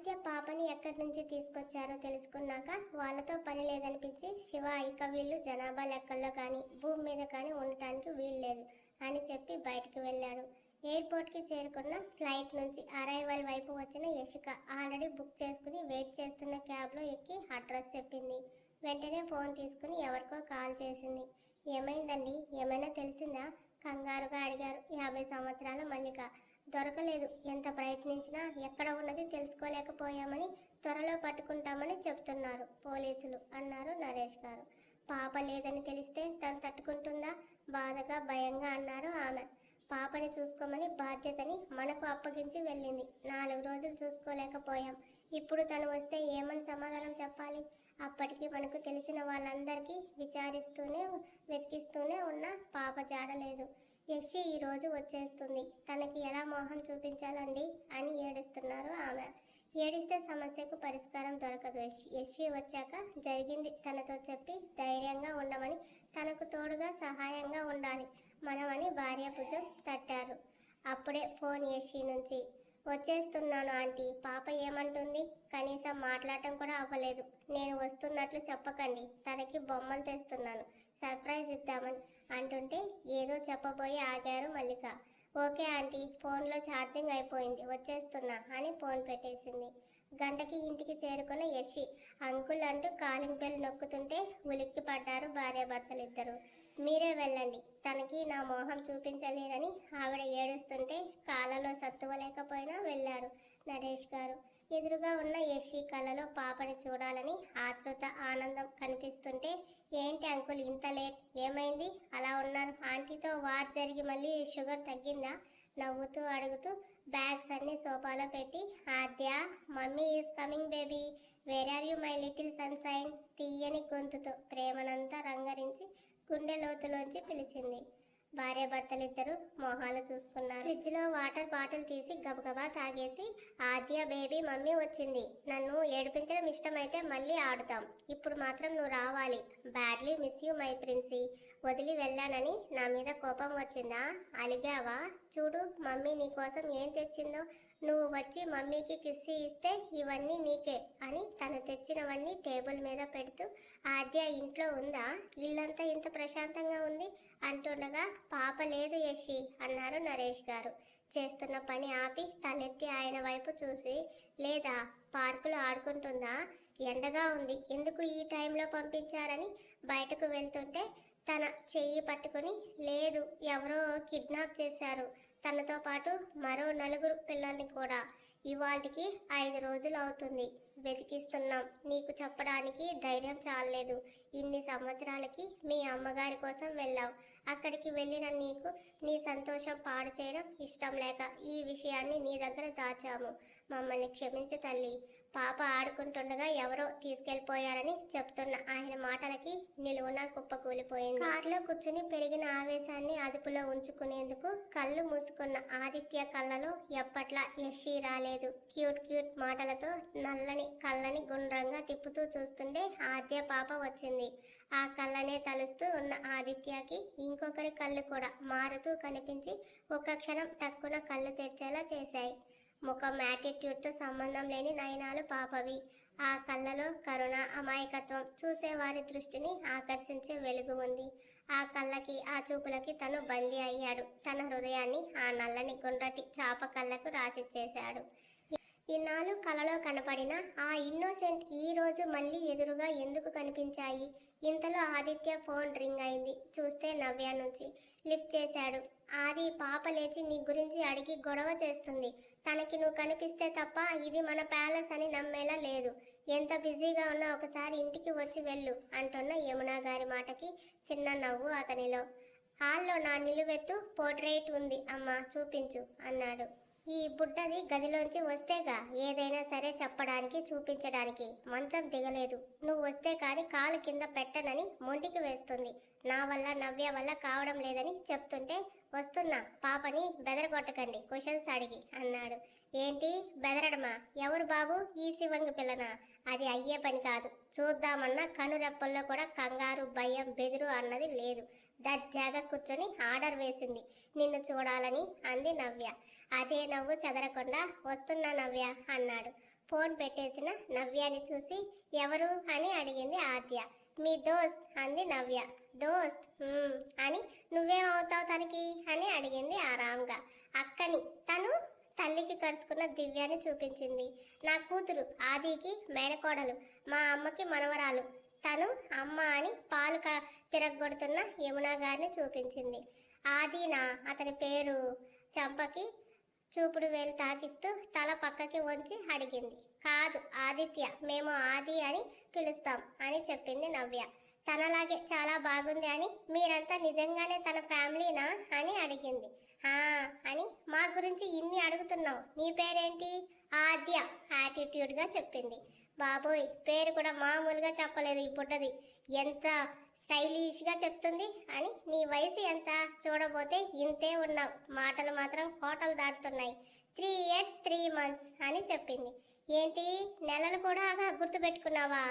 ఆదిత్య పాపని ఎక్కడి నుంచి తీసుకొచ్చారో తెలుసుకున్నాక వాళ్ళతో పని లేదనిపించి శివ ఇక వీళ్ళు జనాభా లెక్కల్లో కానీ భూమి మీద కానీ ఉండటానికి వీలు లేదు అని చెప్పి బయటకు వెళ్ళాడు. ఎయిర్పోర్ట్కి చేరుకున్న ఫ్లైట్ నుంచి అరైవల్ వైపు వచ్చిన యశిక ఆల్రెడీ బుక్ చేసుకుని వెయిట్ చేస్తున్న క్యాబ్లో ఎక్కి అడ్రస్ చెప్పింది. వెంటనే ఫోన్ తీసుకుని ఎవరికో కాల్ చేసింది. ఏమైందండి, ఏమైనా తెలిసిందా? కంగారుగా అడిగారు 50 సంవత్సరాల మల్లిక. దొరకలేదు, ఎంత ప్రయత్నించినా ఎక్కడ ఉన్నది తెలుసుకోలేకపోయామని త్వరలో పట్టుకుంటామని చెప్తున్నారు పోలీసులు అన్నారు నరేష్ గారు. పాప లేదని తెలిస్తే తను తట్టుకుంటుందా? బాధగా భయంగా అన్నారు ఆమె. పాపని చూసుకోమని బాధ్యతని మనకు అప్పగించి వెళ్ళింది. 4 రోజులు చూసుకోలేకపోయాం. ఇప్పుడు తను వస్తే ఏమని సమాధానం చెప్పాలి? అప్పటికి మనకు తెలిసిన వాళ్ళందరికీ విచారిస్తూనే వెతికిస్తూనే ఉన్న పాప జాడలేదు. యశ్వి ఈరోజు వచ్చేస్తుంది, తనకి ఎలా మోహం చూపించాలండి అని ఏడుస్తున్నారు ఆమె. ఏడిస్తే సమస్యకు పరిష్కారం దొరకదు. యశ్వి వచ్చాక జరిగింది తనతో చెప్పి ధైర్యంగా ఉండమని, తనకు తోడుగా సహాయంగా ఉండాలి మనమని భార్య భుజం తట్టారు. అప్పుడే ఫోన్ యశ్వి నుంచి. వచ్చేస్తున్నాను ఆంటీ. పాప ఏమంటుంది? కనీసం మాట్లాడటం కూడా అవ్వలేదు. నేను వస్తున్నట్లు చెప్పకండి, తనకి బొమ్మలు తెస్తున్నాను, సర్ప్రైజ్ ఇద్దామని అంటుంటే ఏదో చెప్పబోయి ఆగారు మల్లిక. ఓకే ఆంటీ, ఫోన్లో ఛార్జింగ్ అయిపోయింది, వచ్చేస్తున్నా అని ఫోన్ పెట్టేసింది. గంటకి ఇంటికి చేరుకున్న యశ్వి అంకుల్ అంటూ కాలింగ్ బెల్ నొక్కుతుంటే ఉలిక్కి పడ్డారు భార్యాభర్తలిద్దరూ. మీరే వెళ్ళండి, తనకి నా మోహం చూపించలేరని ఆవిడ ఏడుస్తుంటే కాళ్ళలో సత్తువలేకపోయినా వెళ్ళారు నరేష్ గారు. ఎదురుగా ఉన్న యశ్వి కళ్ళలో పాపని చూడాలని ఆతృత ఆనందం కనిపిస్తుంటే, ఏంటి అంకుల్ ఇంత లేట్, ఏమైంది అలా ఉన్నారు? ఆంటీతో వార్ జరిగి మళ్ళీ షుగర్ తగ్గిందా? నవ్వుతూ అడుగుతూ బ్యాగ్స్ అన్ని సోఫాలో పెట్టి, Aadya mummy is coming baby, where are you my little sunshine తీయని గొంతుతో ప్రేమనంతా రంగరించి గుండె లోతులోంచి పిలిచింది. భార్యాభర్తలిద్దరూ మొహాలు చూసుకున్నారు. ఫ్రిడ్జ్లో వాటర్ బాటిల్ తీసి గబగబా తాగేసి, ఆద్య బేబీ మమ్మీ వచ్చింది, నన్ను ఏడిపించడం ఇష్టమైతే మళ్ళీ ఆడుతాం, ఇప్పుడు మాత్రం నువ్వు రావాలి, badly miss you my Princy. వదిలి వెళ్ళానని నా మీద కోపం వచ్చిందా? అలిగావా? చూడు మమ్మీ నీకోసం ఏం తెచ్చిందో, నువ్వు వచ్చి మమ్మీకి కిస్సి ఇస్తే ఇవన్నీ నీకే అని తను తెచ్చినవన్నీ టేబుల్ మీద పెడుతూ, ఆద్య ఇంట్లో ఉందా? ఇల్లంతా ఇంత ప్రశాంతంగా ఉంది అంటుండగా, పాప లేదు యశ్వి అన్నారు నరేష్ గారు. చేస్తున్న పని ఆపి తలెత్తి ఆయన వైపు చూసి, లేదా పార్కులో ఆడుకుంటుందా? ఎండగా ఉంది, ఎందుకు ఈ టైంలో పంపించారని బయటకు వెళ్తుంటే తన చెయ్యి పట్టుకుని, లేదు ఎవరో కిడ్నాప్ చేశారు, తనతో పాటు మరో 4 పిల్లల్ని కూడా, ఇవాళకి 5 రోజులు అవుతుంది, వెతికిస్తున్నాం, నీకు చెప్పడానికి ధైర్యం చాలలేదు, ఇన్ని సంవత్సరాలకి మీ అమ్మగారి కోసం వెళ్ళావు, అక్కడికి వెళ్ళిన నీకు నీ సంతోషం పాడు చేయడం ఇష్టం లేక ఈ విషయాన్ని నీ దగ్గర దాచాము, మమ్మల్ని క్షమించు తల్లి. పాప ఆడుకుంటుండగా ఎవరో తీసుకెళ్లిపోయారని చెప్తున్న ఆయన మాటలకి నిలువున కుప్పకూలిపోయింది. కారులో కూర్చుని పెరిగిన ఆవేశాన్ని అదుపులో ఉంచుకునేందుకు కళ్ళు మూసుకున్న ఆదిత్య కళ్ళలో ఎప్పట్లా యశ్వి రాలేదు. క్యూట్ క్యూట్ మాటలతో నల్లని కళ్ళని గుండ్రంగా తిప్పుతూ చూస్తుంటే ఆద్య పాప వచ్చింది. ఆ కళ్ళనే తలుస్తూ ఉన్న ఆదిత్యకి ఇంకొకరి కళ్ళు కూడా మారుతూ కనిపించి ఒక్క క్షణం టక్కున కళ్ళు తెరిచేలా చేశాయి. ముఖం యాటిట్యూడ్తో సంబంధం లేని నయనాలు పాపవి. ఆ కళ్ళలో కరుణ, అమాయకత్వం, చూసేవారి దృష్టిని ఆకర్షించే వెలుగు ఉంది. ఆ కళ్ళకి, ఆ చూపులకి తను బందీ అయ్యాడు. తన హృదయాన్ని ఆ నల్లని గుండ్రటి చాప కళ్ళకు రాసిచ్చేశాడు. ఇన్నాళ్ళు కలలో కనపడిన ఆ ఇన్నోసెంట్ ఈ రోజు మళ్ళీ ఎదురుగా ఎందుకు కనిపించాయి? ఇంతలో ఆదిత్య ఫోన్ రింగ్ అయింది. చూస్తే నవ్య నుంచి. లిఫ్ట్ చేశాడు. ఆది, పాప లేచి నీ గురించి అడిగి గొడవ చేస్తుంది, తనకి నువ్వు కనిపిస్తే తప్ప ఇది మన ప్యాలెస్ అని నమ్మేలా లేదు, ఎంత బిజీగా ఉన్నా ఒకసారి ఇంటికి వచ్చి వెళ్ళు అంటున్న యమున గారి మాటకి చిన్న నవ్వు అతనిలో. హాల్లో నా నిలువెత్తు పోర్ట్రేట్ ఉంది అమ్మా, చూపించు అన్నాడు. ఈ బుడ్డది గదిలోంచి వస్తేగా ఏదైనా సరే చెప్పడానికి, చూపించడానికి. మంచం దిగలేదు, నువ్వు వస్తే కానీ కాలు కింద పెట్టనని మొండికి వేస్తుంది, నా వల్ల నవ్య వల్ల కావడం లేదని చెప్తుంటే వస్తున్నా, పాపని బెదరగొట్టకండి క్వశ్చన్స్ అడిగి అన్నాడు. ఏంటి బెదరడమా? ఎవరు బాబు? ఈ శివంగి పిల్లనా? అది అయ్యే పని కాదు. చూద్దామన్న కనురెప్పల్లో కూడా కంగారు, భయం, బెదురు అన్నది లేదు. దర్జాగా కూర్చొని ఆర్డర్ వేసింది నిన్ను చూడాలని అంది నవ్య. అదే నవ్వు చెదరకుండా వస్తున్నా నవ్య అన్నాడు. ఫోన్ పెట్టేసిన నవ్యాని చూసి ఎవరు అని అడిగింది ఆద్య. మీ దోస్త్ అంది నవ్య. దోస్త్ అని నువ్వేమవుతావు తనకి అని అడిగింది ఆరాంగా. అక్కని. తను తల్లికి కరుచుకున్న దివ్యాని చూపించింది. నా కూతురు ఆదికి మేనకోడలు, మా అమ్మకి మనవరాలు. తను అమ్మ అని పాలు తిరగొడుతున్న యమున గారిని చూపించింది. ఆదినా అతని పేరు? చంపకి చూపుడు వేలు తాకిస్తూ తల పక్కకి వంచి అడిగింది. కాదు ఆదిత్య, మేము ఆది అని పిలుస్తాం అని చెప్పింది నవ్య. తనలాగే చాలా బాగుంది అని. మీరంతా నిజంగానే తన ఫ్యామిలీనా అని అడిగింది. అని మా గురించి ఇన్ని అడుగుతున్నావు. నీ పేరేంటి? ఆద్య యాటిట్యూడ్గా చెప్పింది. బాబోయ్, పేరు కూడా మామూలుగా చెప్పలేదు ఈ పుట్టది. ఎంత స్టైలిష్గా చెప్తుంది అని. నీ వయసు ఎంత? చూడబోతే ఇంతే ఉన్నావు, మాటలు మాత్రం కోటలు దాటుతున్నాయి. 3 years 3 months అని చెప్పింది. ఏంటి, నెలలు కూడా గుర్తుపెట్టుకున్నావా?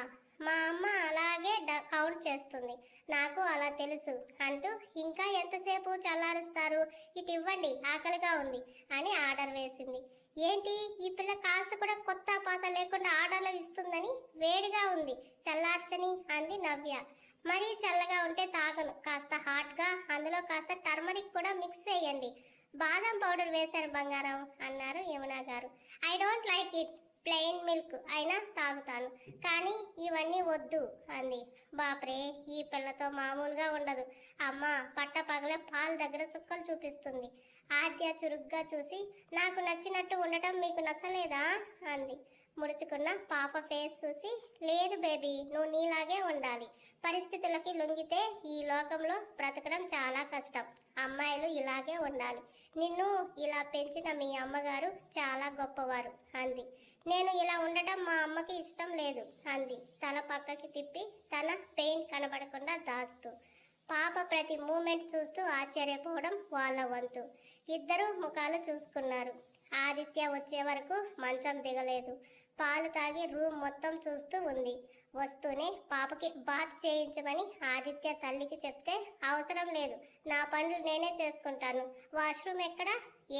మా అమ్మ అలాగే కౌంట్ చేస్తుంది, నాకు అలా తెలుసు అంటూ ఇంకా ఎంతసేపు చల్లారుస్తారు, ఇటు ఇవ్వండి ఆకలిగా ఉంది అని ఆర్డర్ వేసింది. ఏంటి, ఈ పిల్ల కాస్త కూడా కొత్త పాత లేకుండా ఆర్డర్లు ఇస్తుందని. వేడిగా ఉంది, చల్లార్చని అంది నవ్య. మరీ చల్లగా ఉంటే తాగను, కాస్త హాట్గా, అందులో కాస్త టర్మరిక్ కూడా మిక్స్ చేయండి. బాదం పౌడర్ వేశాను బంగారం అన్నారు యమున గారు. I don't like it, plain milk అయినా తాగుతాను, కానీ ఇవన్నీ వద్దు అంది. బాప్రే, ఈ పిల్లతో మామూలుగా ఉండదు. అమ్మ పట్ట పగలే పాల దగ్గర చుక్కలు చూపిస్తుంది. ఆద్య చురుగ్గా చూసి, నాకు నచ్చినట్టు ఉండటం మీకు నచ్చలేదా అంది. ముడుచుకున్న పాప ఫేస్ చూసి, లేదు బేబీ, నువ్వు నీలాగే ఉండాలి. పరిస్థితులకి లొంగితే ఈ లోకంలో బ్రతకడం చాలా కష్టం. అమ్మాయిలు ఇలాగే ఉండాలి. నిన్ను ఇలా పెంచిన మీ అమ్మగారు చాలా గొప్పవారు అంది. నేను ఇలా ఉండటం మా అమ్మకి ఇష్టం లేదు అంది తల పక్కకి తిప్పి తన పెయిన్ కనబడకుండా దాస్తూ. పాప ప్రతి మూమెంట్ చూస్తూ ఆశ్చర్యపోవడం వాళ్ళ వంతు. ఇద్దరు ముఖాలు చూసుకున్నారు. ఆదిత్య వచ్చే వరకు మంచం దిగలేదు. పాలు తాగి రూమ్ మొత్తం చూస్తూ ఉంది. వస్తూనే పాపకి బాత్ చేయించమని ఆదిత్య తల్లికి చెప్తే, అవసరం లేదు, నా పనులు నేనే చేసుకుంటాను, వాష్రూమ్ ఎక్కడ?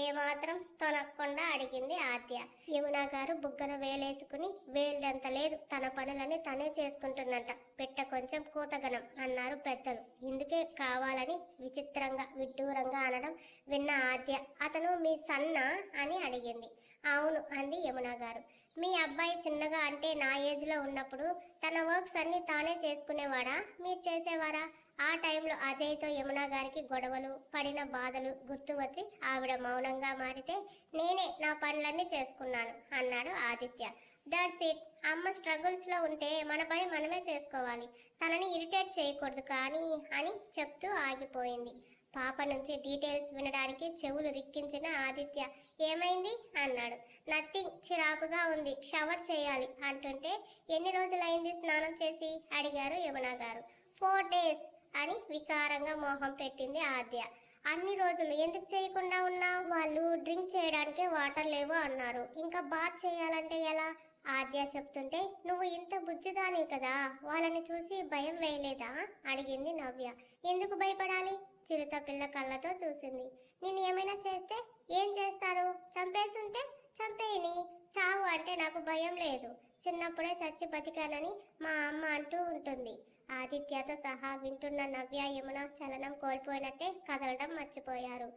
ఏమాత్రం తొనకుండా అడిగింది ఆద్య. యమున గారు బుగ్గన వేలేసుకుని, వేలంత లేదు, తన పనులని తనే చేసుకుంటుందంట, పెట్ట కొంచెం కూతగనం అన్నారు పెద్దలు. ఇందుకే కావాలని విచిత్రంగా విడ్డూరంగా అనడం విన్న ఆద్య, అతను మీ సన్నా అని అడిగింది. అవును అంది యమున గారు. మీ అబ్బాయి చిన్నగా అంటే నా ఏజ్లో ఉన్నప్పుడు తన వర్క్స్ అన్నీ తానే చేసుకునేవాడా, మీరు చేసేవారా? ఆ టైంలో అజయ్తో యమున గారికి గొడవలు పడిన బాధలు గుర్తు వచ్చి ఆవిడ మౌనంగా మారితే, నేనే నా పనులన్నీ చేసుకున్నాను అన్నాడు ఆదిత్య. That's it. అమ్మ స్ట్రగుల్స్లో ఉంటే మన పని మనమే చేసుకోవాలి, తనని ఇరిటేట్ చేయకూడదు కానీ అని చెప్తూ ఆగిపోయింది. పాప నుంచి డీటెయిల్స్ వినడానికి చెవులు రిక్కించిన ఆదిత్య, ఏమైంది అన్నాడు. నథింగ్, చిరాకుగా ఉంది, షవర్ చేయాలి అంటుంటే, ఎన్ని రోజులైంది స్నానం చేసి అడిగారు యమున గారు. 4 days అని వికారంగా మోహం పెట్టింది ఆద్య. అన్ని రోజులు ఎందుకు చేయకుండా ఉన్నావు? వాళ్ళు డ్రింక్ చేయడానికే వాటర్ లేవు అన్నారు, ఇంకా బాత్ చేయాలంటే ఎలా? ఆద్య చెప్తుంటే, నువ్వు ఇంత బుజ్జిదానివి కదా, వాళ్ళని చూసి భయం వేయలేదా అడిగింది నవ్య. ఎందుకు భయపడాలి? చిరుత పిల్ల కళ్ళతో చూసింది. నేను ఏమైనా చేస్తే ఏం చేస్తారు? చంపేసుంటే చంపేయని, చావు అంటే నాకు భయం లేదు, చిన్నప్పుడే చచ్చి బతికానని మా అమ్మ అంటూ ఉంటుంది. ఆదిత్యతో సహా వింటున్న నవ్య యమున చలనం కోల్పోయినట్టే కదలడం మర్చిపోయారు.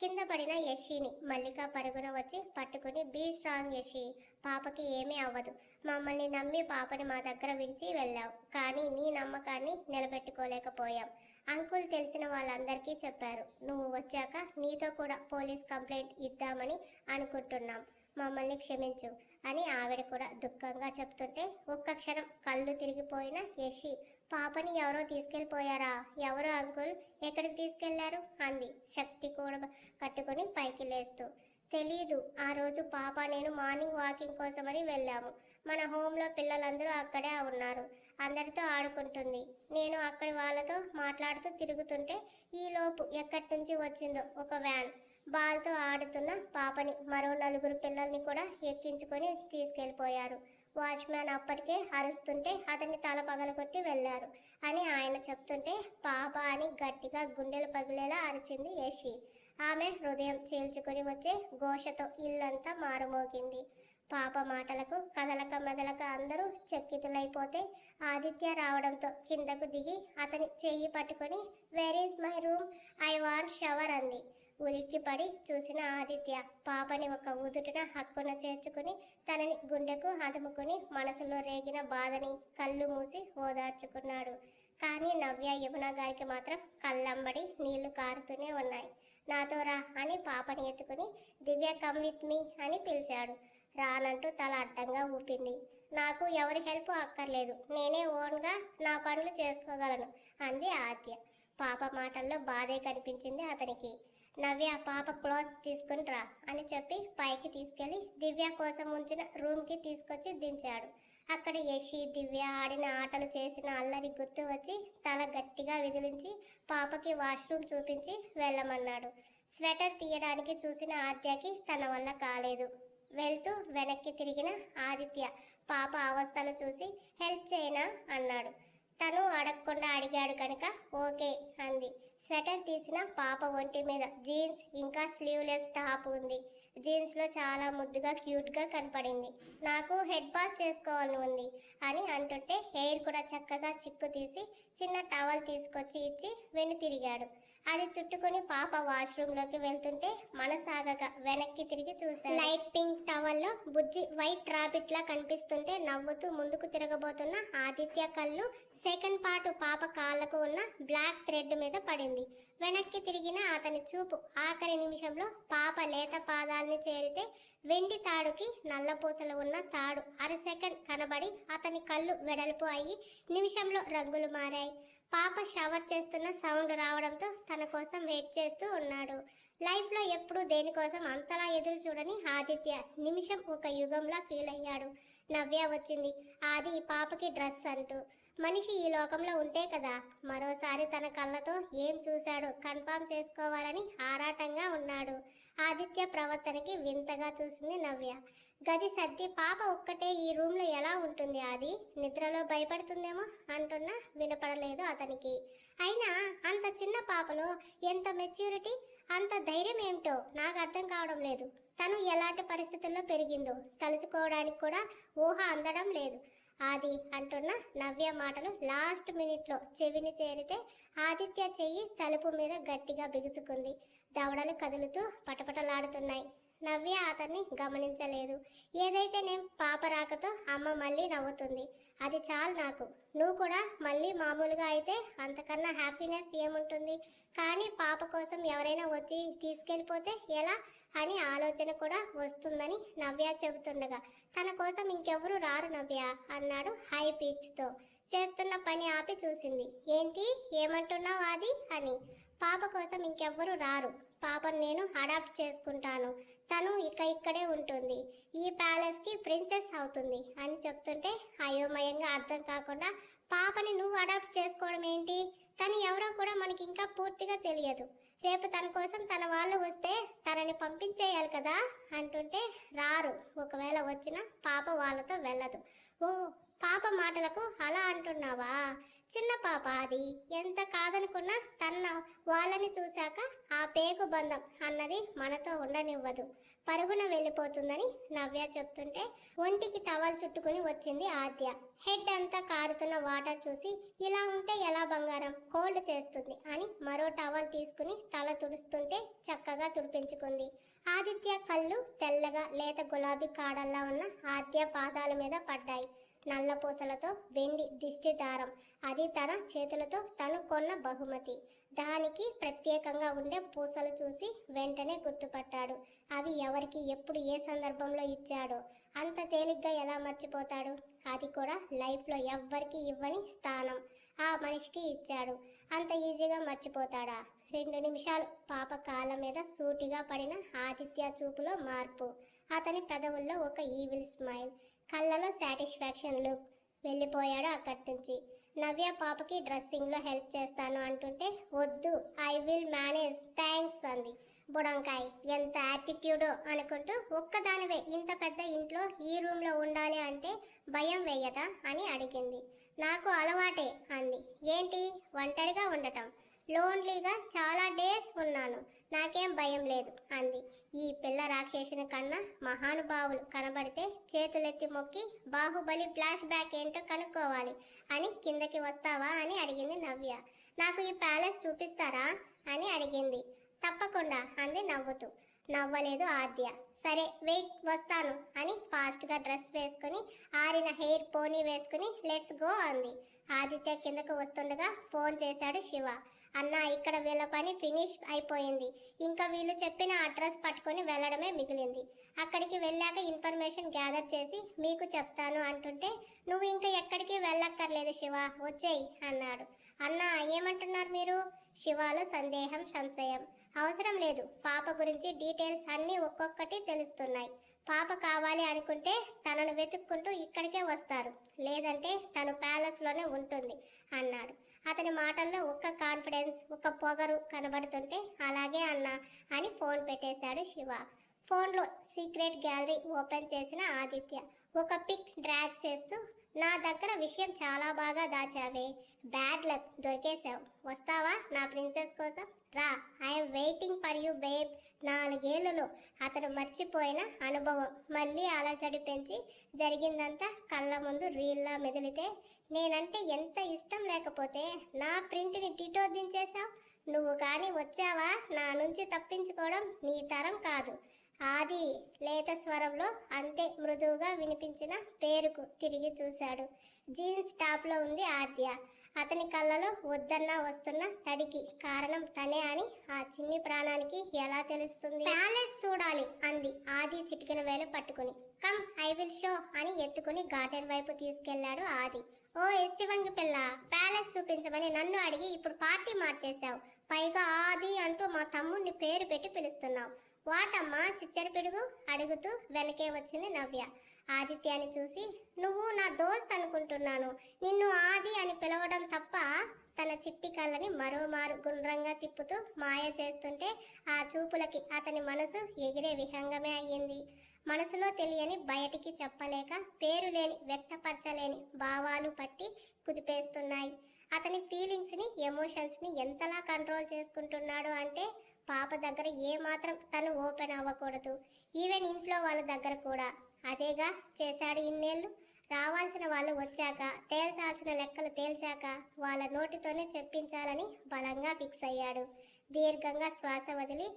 కింద పడిన యశిని మల్లిక పరుగున వచ్చి పట్టుకుని, బీ స్ట్రాంగ్ యశి, పాపకి ఏమీ అవ్వదు, మమ్మల్ని నమ్మి పాపని మా దగ్గర విడిచి వెళ్ళావు, కానీ నీ నమ్మకాన్ని నిలబెట్టుకోలేకపోయాం. అంకుల్ తెలిసిన వాళ్ళందరికీ చెప్పారు, నువ్వు వచ్చాక నీతో కూడా పోలీస్ కంప్లైంట్ ఇద్దామని అనుకుంటున్నాం, మమ్మల్ని క్షమించు అని ఆవిడ కూడా దుఃఖంగా చెప్తుంటే, ఒక్క క్షణం కళ్ళు తిరిగిపోయిన యశి, పాపని ఎవరో తీసుకెళ్ళిపోయారా? ఎవరు అంకుల్, ఎక్కడికి తీసుకెళ్లారు అంది శక్తి కూడా కట్టుకుని పైకి లేస్తూ. తెలీదు, ఆ రోజు పాప నేను మార్నింగ్ వాకింగ్ కోసమని వెళ్ళాము. మన హోంలో పిల్లలందరూ అక్కడే ఉన్నారు, అందరితో ఆడుకుంటుంది. నేను అక్కడి వాళ్ళతో మాట్లాడుతూ తిరుగుతుంటే ఈలోపు ఎక్కడి నుంచి వచ్చిందో ఒక వ్యాన్, బాల్తో ఆడుతున్న పాపని మరో 4 పిల్లల్ని కూడా ఎక్కించుకొని తీసుకెళ్ళిపోయారు. వాచ్మ్యాన్ అప్పటికే అరుస్తుంటే అతన్ని తల పగలగొట్టి వెళ్ళారు అని ఆయన చెప్తుంటే, పాప అని గట్టిగా గుండెలు పగిలేలా అరిచింది యశి. ఆమె హృదయం చీల్చుకుని వచ్చే ఘోషతో ఇల్లంతా మారుమోగింది. పాప మాటలకు కదలక మెదలక అందరూ చకితులైపోతే ఆదిత్య రావడంతో కిందకు దిగి అతని చెయ్యి పట్టుకొని where is my room, I want shower అంది. ఉలిక్కిపడి చూసిన ఆదిత్య పాపని ఒక ఉదుటున హక్కున చేర్చుకుని తనని గుండెకు హదుముకుని మనసులో రేగిన బాధని కళ్ళు మూసి ఓదార్చుకున్నాడు. కానీ నవ్య యమున గారికి మాత్రం కళ్ళంబడి నీళ్లు కారుతూనే ఉన్నాయి. నాతో రా అని పాపని ఎత్తుకుని దివ్య కమ్ విత్ మీ అని పిలిచాడు. రానంటూ తల అడ్డంగా ఊపింది. నాకు ఎవరి హెల్ప్ అక్కర్లేదు, నేనే ఓన్గా నా పనులు చేసుకోగలను అంది ఆద్య. పాప మాటల్లో బాధే కనిపించింది అతనికి. నవ్య పాప క్లోత్స్ తీసుకుని రా అని చెప్పి పైకి తీసుకెళ్లి దివ్య కోసం ఉంచిన రూమ్కి తీసుకొచ్చి దించాడు. అక్కడ యశి దివ్య ఆడిన ఆటలు చేసిన అల్లరి గుర్తు వచ్చి తల గట్టిగా విదిలించి పాపకి వాష్రూమ్ చూపించి వెళ్ళమన్నాడు. స్వెటర్ తీయడానికి చూసిన ఆద్యకి తన వల్ల కాలేదు. వెళ్తూ వెనక్కి తిరిగిన ఆదిత్య పాప అవస్థలు చూసి హెల్ప్ చేయనా అన్నాడు. తను అడగకుండా అడిగాడు కనుక ఓకే అంది. స్వెటర్ తీసిన పాప ఒంటి మీద జీన్స్ ఇంకా స్లీవ్లెస్ టాప్ ఉంది. జీన్స్లో చాలా ముద్దుగా క్యూట్గా కనపడింది. నాకు హెడ్ బాత్ చేసుకోవాలని ఉంది అని అంటుంటే హెయిర్ కూడా చక్కగా చిక్కు తీసి చిన్న టవల్ తీసుకొచ్చి ఇచ్చి వెను తిరిగాడు. అది చుట్టుకుని పాప వాష్రూమ్లోకి వెళ్తుంటే మనసాగక వెనక్కి తిరిగి చూశాడు. లైట్ పింక్ టవల్లో బుజ్జి వైట్ రాబిట్ లా కనిపిస్తుంటే నవ్వుతూ ముందుకు తిరగబోతున్న ఆదిత్య కళ్ళు సెకండ్ పార్ట్ పాప కాళ్లకు ఉన్న బ్లాక్ థ్రెడ్ మీద పడింది. వెనక్కి తిరిగిన అతని చూపు ఆఖరి నిమిషంలో పాప లేత పాదాలని చేరితే వెండి తాడుకి నల్లపూసలు ఉన్న తాడు అర సెకండ్ కనబడి అతని కళ్ళు వెడల్పు అయ్యి నిమిషంలో రంగులు మారాయి. పాప షవర్ చేస్తున్న సౌండ్ రావడంతో తన కోసం వెయిట్ చేస్తూ ఉన్నాడు. లైఫ్లో ఎప్పుడూ దేనికోసం అంతలా ఎదురు చూడని ఆదిత్య నిమిషం ఒక యుగంలా ఫీల్ అయ్యాడు. నవ్య వచ్చింది. ఆది పాపకి డ్రెస్ అంటూ. మనిషి ఈ లోకంలో ఉంటే కదా మరోసారి తన కళ్ళతో ఏం చూశాడో కన్ఫామ్ చేసుకోవాలని ఆరాటంగా ఉన్నాడు. ఆదిత్య ప్రవర్తనకి వింతగా చూసింది నవ్య. గది సర్ది పాప ఒక్కటే ఈ రూమ్లో ఎలా ఉంటుంది ఆది, నిద్రలో భయపడుతుందేమో అంటున్నా వినపడలేదు అతనికి. అయినా అంత చిన్న పాపలో ఎంత మెచ్యూరిటీ, అంత ధైర్యం ఏమిటో నాకు అర్థం కావడం లేదు. తను ఎలాంటి పరిస్థితుల్లో పెరిగిందో తలుచుకోవడానికి కూడా ఊహ అందడం లేదు ఆది అంటున్న నవ్య మాటలు లాస్ట్ మినిట్లో చెవిని చేరితే ఆదిత్య చెయ్యి తలుపు మీద గట్టిగా బిగుసుకుంది. దవడలు కదులుతూ పటపటలాడుతున్నాయి. నవ్య అతన్ని గమనించలేదు. ఏదైతే నేను పాప రాకతో అమ్మ మళ్ళీ నవ్వుతుంది, అది చాలు నాకు. నువ్వు కూడా మళ్ళీ మామూలుగా అయితే అంతకన్నా హ్యాపీనెస్ ఏముంటుంది. కానీ పాప కోసం ఎవరైనా వచ్చి తీసుకెళ్ళిపోతే ఎలా అని ఆలోచన కూడా వస్తుందని నవ్య చెబుతుండగా తన కోసం ఇంకెవరూ రారు నవ్య అన్నాడు హై పిచ్తో. చేస్తున్న పని ఆపి చూసింది. ఏంటి ఏమంటున్నావు ఆది అని. పాప కోసం ఇంకెవ్వరూ రారు, పాపను నేను అడాప్ట్ చేసుకుంటాను, తను ఇక్కడే ఉంటుంది, ఈ ప్యాలెస్కి ప్రిన్సెస్ అవుతుంది అని చెప్తుంటే అయోమయంగా అర్థం కాకుండా పాపని నువ్వు అడాప్ట్ చేసుకోవడం ఏంటి, తను ఎవరో కూడా మనకి ఇంకా పూర్తిగా తెలియదు, రేపు తన కోసం తన వాళ్ళు వస్తే తనని పంపించేయాలి కదా అంటుంటే రారు, ఒకవేళ వచ్చినా పాప వాళ్ళతో వెళ్ళదు. ఓ పాప మాటలకు అలా అంటున్నావా, చిన్న పాప అది, ఎంత కాదనుకున్నా తన వాళ్ళని చూశాక ఆ పేగు బంధం అన్నది మనతో ఉండనివ్వదు, పరుగున వెళ్ళిపోతుందని నవ్య చెప్తుంటే ఒంటికి టవల్ చుట్టుకుని వచ్చింది ఆద్య. హెడ్ అంతా కారుతున్న వాటర్ చూసి ఇలా ఉంటే ఎలా బంగారం, కోల్డ్ చేస్తుంది అని మరో టవల్ తీసుకుని తల తుడుస్తుంటే చక్కగా తుడిపించుకుంది. ఆదిత్య కళ్ళు తెల్లగా లేత గులాబీ కాడల్లా ఉన్న ఆద్య పాదాల మీద పడ్డాయి. నల్ల పూసలతో వెండి దిష్టి దారం, అది తన చేతులతో తను కొన్న బహుమతి. దానికి ప్రత్యేకంగా ఉండే పూసలు చూసి వెంటనే గుర్తుపట్టాడు. అవి ఎవరికి ఎప్పుడు ఏ సందర్భంలో ఇచ్చాడో. అంత తేలిగ్గా ఎలా మర్చిపోతాడు? అది కూడా లైఫ్లో ఎవ్వరికి ఇవ్వని స్థానం ఆ మనిషికి ఇచ్చాడు. అంత ఈజీగా మర్చిపోతాడా? 2 నిమిషాలు పాప కాళ్ళ మీద సూటిగా పడిన ఆదిత్య చూపులో మార్పు, అతని పెదవుల్లో ఒక ఈవిల్ స్మైల్, కళ్ళలో సాటిస్ఫాక్షన్ లుక్. వెళ్ళిపోయాడు అక్కడి నుంచి. నవ్య పాపకి డ్రెస్సింగ్లో హెల్ప్ చేస్తాను అంటుంటే వద్దు, ఐ విల్ మేనేజ్, థ్యాంక్స్ అంది. బుడంకాయ్ ఎంత యాటిట్యూడో అనుకుంటూ ఒక్కదానివే ఇంత పెద్ద ఇంట్లో ఈ రూమ్లో ఉండాలి అంటే భయం వేయదా అని అడిగింది. నాకు అలవాటే అంది. ఏంటి ఒంటరిగా ఉండటం? లోన్లీగా చాలా డేస్ ఉన్నాను, నాకేం భయం లేదు అంది. ఈ పిల్ల రాక్షసుని కన్నా మహానుభావులు కనబడితే చేతులెత్తి మొక్కి బాహుబలి ఫ్లాష్ బ్యాక్ ఏంటో కనుక్కోవాలి అని కిందకి వస్తావా అని అడిగింది నవ్య. నాకు ఈ ప్యాలెస్ చూపిస్తారా అని అడిగింది. తప్పకుండా అంది నవ్వుతూ. నవ్వలేదు ఆద్య. సరే వెయిట్ వస్తాను అని ఫాస్ట్గా డ్రెస్ వేసుకుని ఆరిన హెయిర్ పోనీ వేసుకుని లెట్స్ గో అంది. ఆదిత్య కిందకు వస్తుండగా ఫోన్ చేశాడు శివ. అన్న ఇక్కడ వీళ్ళ పని ఫినిష్ అయిపోయింది, ఇంకా వీళ్ళు చెప్పిన అడ్రస్ పట్టుకొని వెళ్ళడమే మిగిలింది. అక్కడికి వెళ్ళాక ఇన్ఫర్మేషన్ గ్యాదర్ చేసి మీకు చెప్తాను అంటుంటే నువ్వు ఇంకా ఎక్కడికి వెళ్ళక్కర్లేదు శివ, వచ్చేయి అన్నాడు. అన్న ఏమంటున్నారు మీరు? శివాలో సందేహం సంశయం. అవసరం లేదు, పాప గురించి డీటెయిల్స్ అన్నీ ఒక్కొక్కటి తెలుస్తున్నాయి. పాప కావాలి అనుకుంటే తనను వెతుక్కుంటూ ఇక్కడికే వస్తారు, లేదంటే తను ప్యాలెస్లోనే ఉంటుంది అన్నాడు. అతని మాటల్లో ఒక్క కాన్ఫిడెన్స్, ఒక్క పొగరు కనబడుతుంటే అలాగే అన్నా అని ఫోన్ పెట్టేశాడు శివ. ఫోన్లో సీక్రెట్ గ్యాలరీ ఓపెన్ చేసిన ఆదిత్య ఒక పిక్ డ్రాగ్ చేస్తూ, నా దగ్గర విషయం చాలా బాగా దాచావే, బ్యాడ్ లక్, దొరికేశావు, వస్తావా నా ప్రిన్సెస్ కోసం? రా, I'm waiting for you babe. 4 ఏళ్లలో అతను మర్చిపోయిన అనుభవం మళ్ళీ అలజడి పెంచి జరిగిందంతా కళ్ళ ముందు రీల్లా మెదిలితే, నేనంటే ఎంత ఇష్టం లేకపోతే నా ప్రింట్ని డిటో దించేశావు. నువ్వు కానీ వచ్చావా నా నుంచి తప్పించుకోవడం నీ తరం కాదు. ఆది లేత స్వరంలో అంతే మృదువుగా వినిపించిన పేరుకు తిరిగి చూశాడు. జీన్స్ టాప్లో ఉంది ఆద్య. అతని కళ్ళలో వద్దన్నా వస్తున్న తడికి కారణం తనే అని ఆ చిన్ని ప్రాణానికి ఎలా తెలుస్తుంది? ప్యాలెస్ చూడాలి అంది ఆది చిటికెన వేలు పట్టుకుని. కమ్ ఐ విల్ షో అని ఎత్తుకుని గార్డెన్ వైపు తీసుకెళ్లాడు ఆది. ఓ ఎస్సివంగి పిల్ల, ప్యాలెస్ చూపించమని నన్ను అడిగి ఇప్పుడు పార్టీ మార్చేశావు, పైగా ఆది అంటూ మా తమ్ముడిని పేరు పెట్టి పిలుస్తున్నావు. వాటమ్మా చిచ్చరి పిడుగు అడుగుతూ వెనకే వచ్చింది నవ్య. ఆదిత్యాన్ని చూసి, నువ్వు నా దోస్త్ అనుకుంటున్నాను, నిన్ను ఆది అని పిలవడం తప్ప. తన చిట్టి కళ్ళని మరోమారు గుండ్రంగా తిప్పుతూ మాయ చేస్తుంటే ఆ చూపులకి అతని మనసు ఎగిరే విహంగమే అయ్యింది. మనసులో తెలియని, బయటికి చెప్పలేక పేరు లేని, వ్యక్తపరచలేని భావాలు పట్టి కుదిపేస్తున్నాయి. అతని ఫీలింగ్స్ని, ఎమోషన్స్ని ఎంతలా కంట్రోల్ చేసుకుంటున్నాడు అంటే పాప దగ్గర ఏమాత్రం తను ఓపెన్ అవ్వకూడదు. ఈవెన్ ఇంట్లో వాళ్ళ దగ్గర కూడా. అదేగా చేశాడు ఇన్నేళ్ళు. రావాల్సిన వాళ్ళు వచ్చాక, తేల్చాల్సిన లెక్కలు తేల్చాక వాళ్ళ నోటితోనే చెప్పించాలని బలంగా ఫిక్స్ అయ్యాడు. దీర్ఘంగా శ్వాస వదిలి,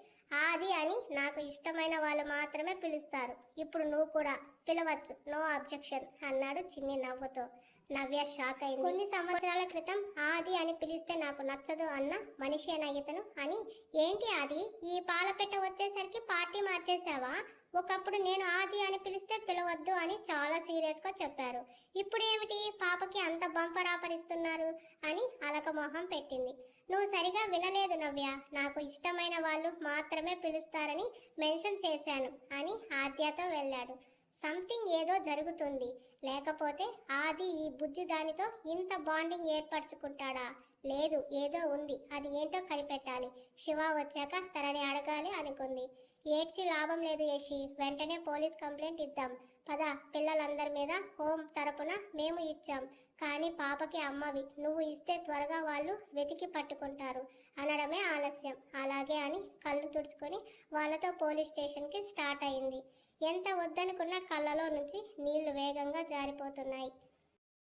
ఆది అని నాకు ఇష్టమైన వాళ్ళు మాత్రమే పిలుస్తారు, ఇప్పుడు నువ్వు కూడా పిలవచ్చు, నో అబ్జెక్షన్ అన్నాడు చిన్ని నవ్వుతో. నవ్య షాక్ అయింది. కొన్ని సంవత్సరాల క్రితం ఆది అని పిలిస్తే నాకు నచ్చదు అన్న మనిషేనా ఇతను అని. ఏంటి ఆది, ఈ పాలపెట్ట వచ్చేసరికి పార్టీ మార్చేశావా? ఒకప్పుడు నేను ఆది అని పిలిస్తే పిలవద్దు అని చాలా సీరియస్గా చెప్పారు, ఇప్పుడు ఏమిటి పాపకి అంత బంపర్ ఆఫర్ ఇస్తున్నారు అని అలక మొహం పెట్టింది. నువ్వు సరిగా వినలేదు నవ్య, నాకు ఇష్టమైన వాళ్ళు మాత్రమే పిలుస్తారని మెన్షన్ చేశాను అని ఆద్యతో వెళ్ళాడు. సంథింగ్ ఏదో జరుగుతుంది, లేకపోతే ఆది ఈ బుజ్జి దానితో ఇంత బాండింగ్ ఏర్పరచుకుంటాడా? లేదు, ఏదో ఉంది, అది ఏంటో కనిపెట్టాలి. శివ వచ్చాక తనని అడగాలి అనుకుంది. ఏడ్చి లాభం లేదు యశి, వెంటనే పోలీస్ కంప్లైంట్ ఇద్దాం పద. పిల్లలందరి మీద హోమ్ తరపున మేము ఇచ్చాం, కానీ పాపకి అమ్మవి, నువ్వు ఇస్తే త్వరగా వాళ్ళు వెతికి పట్టుకుంటారు అనడమే ఆలస్యం. అలాగే అని కళ్ళు తుడుచుకొని వాళ్ళతో పోలీస్ స్టేషన్కి స్టార్ట్ అయింది. ఎంత వద్దనుకున్న కళ్ళలో నుంచి నీళ్లు వేగంగా జారిపోతున్నాయి.